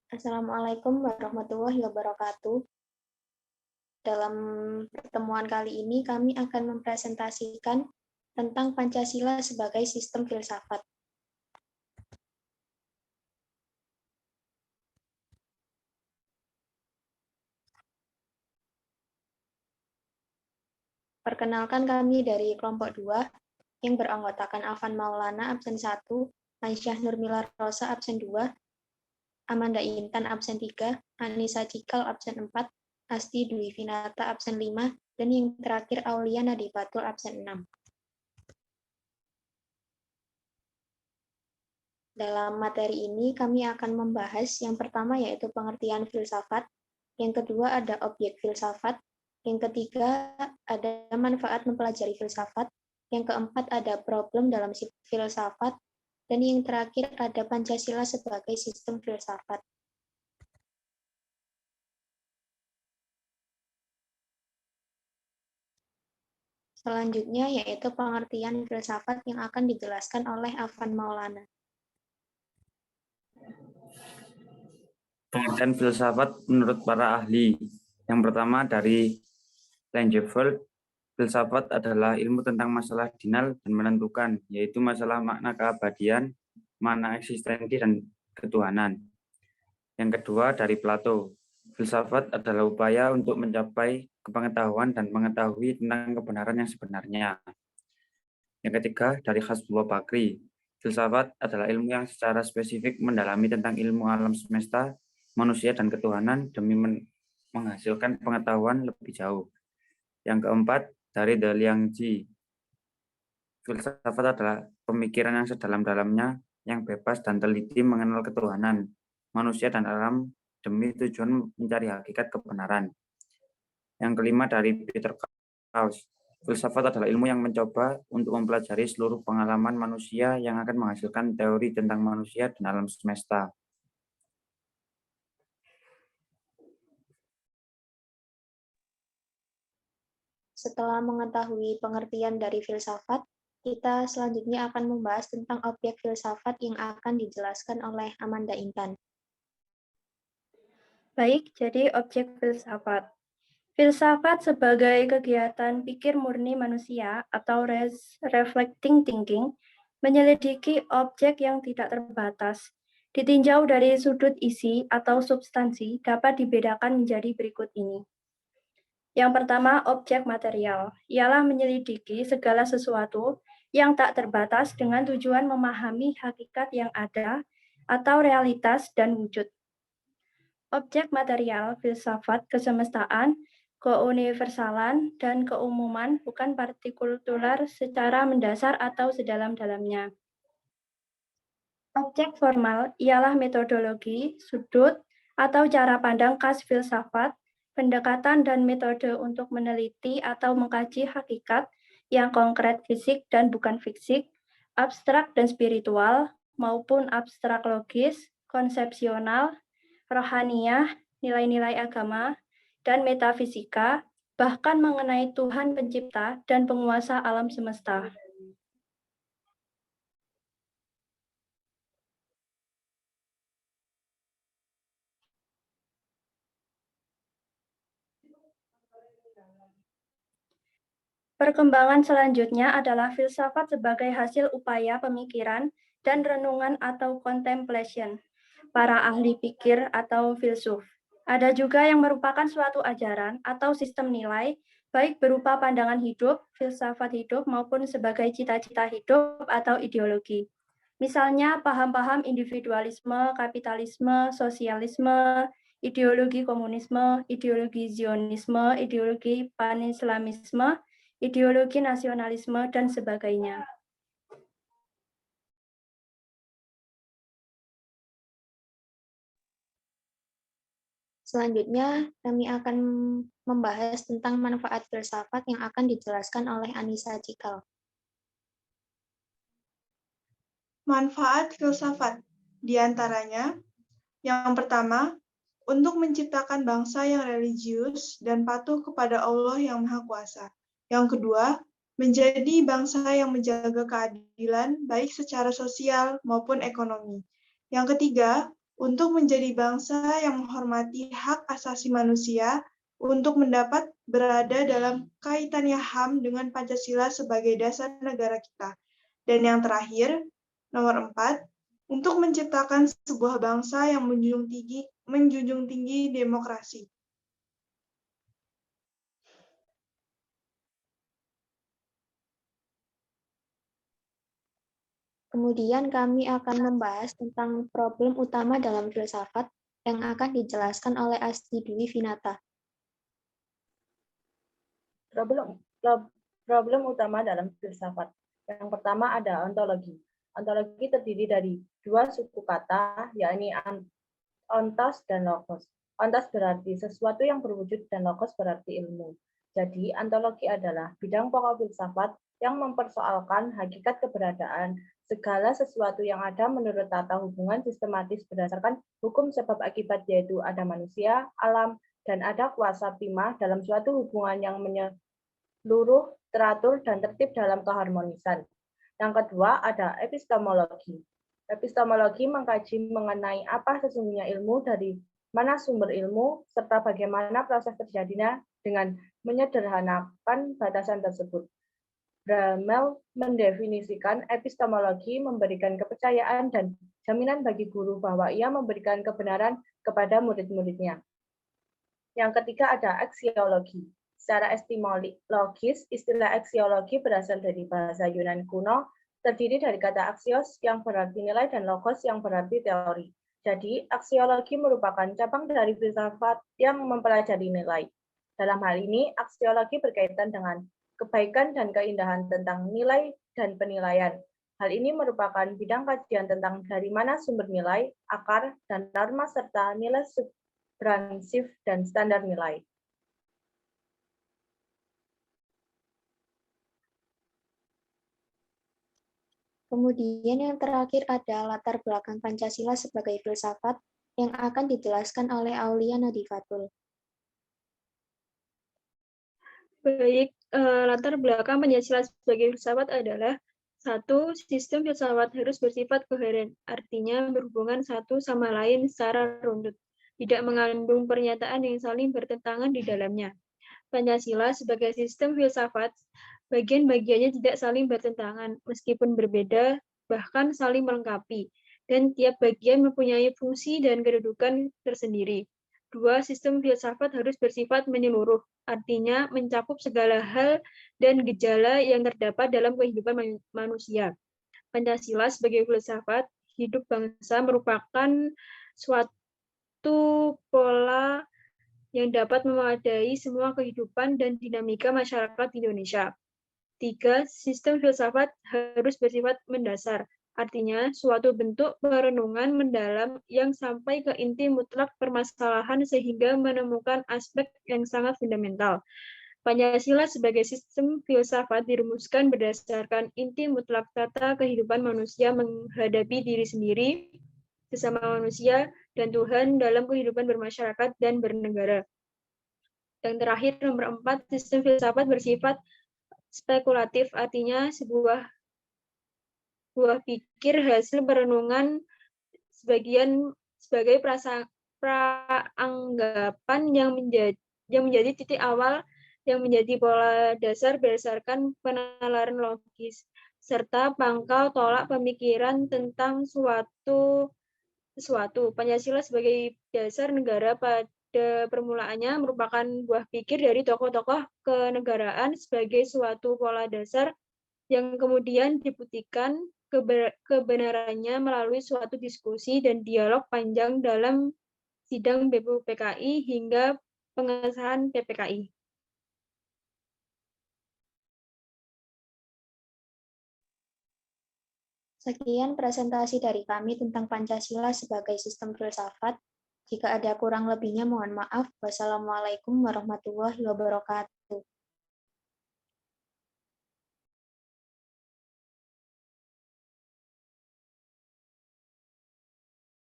Assalamualaikum warahmatullahi wabarakatuh. Dalam pertemuan kali ini kami akan mempresentasikan tentang Pancasila sebagai sistem filsafat. Perkenalkan, kami dari kelompok 2 yang beranggotakan Afan Maulana absen 1, Aisyah Nurmila Rosa absen 2, Amanda Intan absen 3, Anissa Cikal absen 4, Asti Dwi Finata absen 5, dan yang terakhir Aulia Nadifatul absen 6. Dalam materi ini kami akan membahas yang pertama yaitu pengertian filsafat, yang kedua ada objek filsafat, yang ketiga ada manfaat mempelajari filsafat, yang keempat ada problem dalam filsafat, dan yang terakhir ada Pancasila sebagai sistem filsafat. Selanjutnya yaitu pengertian filsafat yang akan dijelaskan oleh Afan Maulana. Pengertian filsafat menurut para ahli. Yang pertama dari Langeveld, filsafat adalah ilmu tentang masalah dinal dan menentukan, yaitu masalah makna keabadian, makna eksistensi, dan ketuhanan. Yang kedua dari Plato, filsafat adalah upaya untuk mencapai kepengetahuan dan mengetahui tentang kebenaran yang sebenarnya. Yang ketiga dari Hasbullah Bakri, filsafat adalah ilmu yang secara spesifik mendalami tentang ilmu alam semesta, manusia, dan ketuhanan demi menghasilkan pengetahuan lebih jauh. Yang keempat dari De Liangji, filsafat adalah pemikiran yang sedalam-dalamnya, yang bebas dan teliti mengenal ketuhanan, manusia, dan alam demi tujuan mencari hakikat kebenaran. Yang kelima dari Peter Krauss, filsafat adalah ilmu yang mencoba untuk mempelajari seluruh pengalaman manusia yang akan menghasilkan teori tentang manusia dan alam semesta. Setelah mengetahui pengertian dari filsafat, kita selanjutnya akan membahas tentang objek filsafat yang akan dijelaskan oleh Amanda Intan. Baik, jadi objek filsafat. Filsafat sebagai kegiatan pikir murni manusia atau reflecting thinking menyelidiki objek yang tidak terbatas. Ditinjau dari sudut isi atau substansi dapat dibedakan menjadi berikut ini. Yang pertama, objek material, ialah menyelidiki segala sesuatu yang tak terbatas dengan tujuan memahami hakikat yang ada atau realitas dan wujud. Objek material, filsafat, kesemestaan, keuniversalan, dan keumuman bukan partikular secara mendasar atau sedalam-dalamnya. Objek formal ialah metodologi, sudut, atau cara pandang khas filsafat, pendekatan dan metode untuk meneliti atau mengkaji hakikat yang konkret fisik dan bukan fisik, abstrak dan spiritual, maupun abstrak logis, konsepsional, rohaniyah, nilai-nilai agama, dan metafisika, bahkan mengenai Tuhan pencipta dan penguasa alam semesta. Perkembangan selanjutnya adalah filsafat sebagai hasil upaya pemikiran dan renungan atau contemplation para ahli pikir atau filsuf. Ada juga yang merupakan suatu ajaran atau sistem nilai, baik berupa pandangan hidup, filsafat hidup, maupun sebagai cita-cita hidup atau ideologi. Misalnya paham-paham individualisme, kapitalisme, sosialisme, ideologi komunisme, ideologi Zionisme, ideologi pan-Islamisme, ideologi nasionalisme, dan sebagainya. Selanjutnya, kami akan membahas tentang manfaat filsafat yang akan dijelaskan oleh Anissa Cikal. Manfaat filsafat, diantaranya, yang pertama, untuk menciptakan bangsa yang religius dan patuh kepada Allah yang Maha Kuasa. Yang kedua, menjadi bangsa yang menjaga keadilan baik secara sosial maupun ekonomi. Yang ketiga, untuk menjadi bangsa yang menghormati hak asasi manusia, untuk mendapat berada dalam kaitannya HAM dengan Pancasila sebagai dasar negara kita. Dan yang terakhir, nomor 4, untuk menciptakan sebuah bangsa yang menjunjung tinggi demokrasi. Kemudian kami akan membahas tentang problem utama dalam filsafat yang akan dijelaskan oleh Asti Dwi Vinata. Problem utama dalam filsafat. Yang pertama ada ontologi. Ontologi terdiri dari dua suku kata, yakni ontos dan logos. Ontos berarti sesuatu yang berwujud dan logos berarti ilmu. Jadi, ontologi adalah bidang pokok filsafat yang mempersoalkan hakikat keberadaan segala sesuatu yang ada menurut tata hubungan sistematis berdasarkan hukum sebab akibat, yaitu ada manusia, alam, dan ada kuasa prima dalam suatu hubungan yang menyeluruh, teratur, dan tertib dalam keharmonisan. Yang kedua ada epistemologi. Epistemologi mengkaji mengenai apa sesungguhnya ilmu, dari mana sumber ilmu, serta bagaimana proses terjadinya dengan menyederhanakan batasan tersebut. Bramel mendefinisikan epistemologi memberikan kepercayaan dan jaminan bagi guru bahwa ia memberikan kebenaran kepada murid-muridnya. Yang ketiga ada aksiologi. Secara epistemologis, istilah aksiologi berasal dari bahasa Yunani kuno, terdiri dari kata aksios yang berarti nilai dan logos yang berarti teori. Jadi, aksiologi merupakan cabang dari filsafat yang mempelajari nilai. Dalam hal ini, aksiologi berkaitan dengan kebaikan dan keindahan tentang nilai dan penilaian. Hal ini merupakan bidang kajian tentang dari mana sumber nilai, akar, dan norma, serta nilai substansif dan standar nilai. Kemudian yang terakhir ada latar belakang Pancasila sebagai filsafat yang akan dijelaskan oleh Aulia Nadifatul. Baik, latar belakang Pancasila sebagai filsafat adalah: 1. Sistem filsafat harus bersifat koheren, artinya berhubungan satu sama lain secara runtut, tidak mengandung pernyataan yang saling bertentangan di dalamnya. Pancasila sebagai sistem filsafat, bagian-bagiannya tidak saling bertentangan, meskipun berbeda, bahkan saling melengkapi, dan tiap bagian mempunyai fungsi dan kedudukan tersendiri. 2. Sistem filsafat harus bersifat menyeluruh, artinya mencakup segala hal dan gejala yang terdapat dalam kehidupan manusia. Pancasila sebagai filsafat hidup bangsa merupakan suatu pola yang dapat memadai semua kehidupan dan dinamika masyarakat Indonesia. 3. Sistem filsafat harus bersifat mendasar, artinya suatu bentuk perenungan mendalam yang sampai ke inti mutlak permasalahan sehingga menemukan aspek yang sangat fundamental. Pancasila sebagai sistem filsafat dirumuskan berdasarkan inti mutlak tata kehidupan manusia menghadapi diri sendiri, sesama manusia, dan Tuhan dalam kehidupan bermasyarakat dan bernegara. Yang terakhir, nomor 4, sistem filsafat bersifat spekulatif, artinya sebuah pikir hasil perenungan sebagai praanggapan yang menjadi titik awal, yang menjadi pola dasar berdasarkan penalaran logis, serta pangkal tolak pemikiran tentang sesuatu. Pancasila sebagai dasar negara pada permulaannya merupakan buah pikir dari tokoh-tokoh kenegaraan sebagai suatu pola dasar yang kemudian dibuktikan kebenarannya melalui suatu diskusi dan dialog panjang dalam sidang BPUPKI hingga pengesahan PPKI. Sekian presentasi dari kami tentang Pancasila sebagai sistem filsafat. Jika ada kurang lebihnya mohon maaf. Wassalamualaikum warahmatullahi wabarakatuh.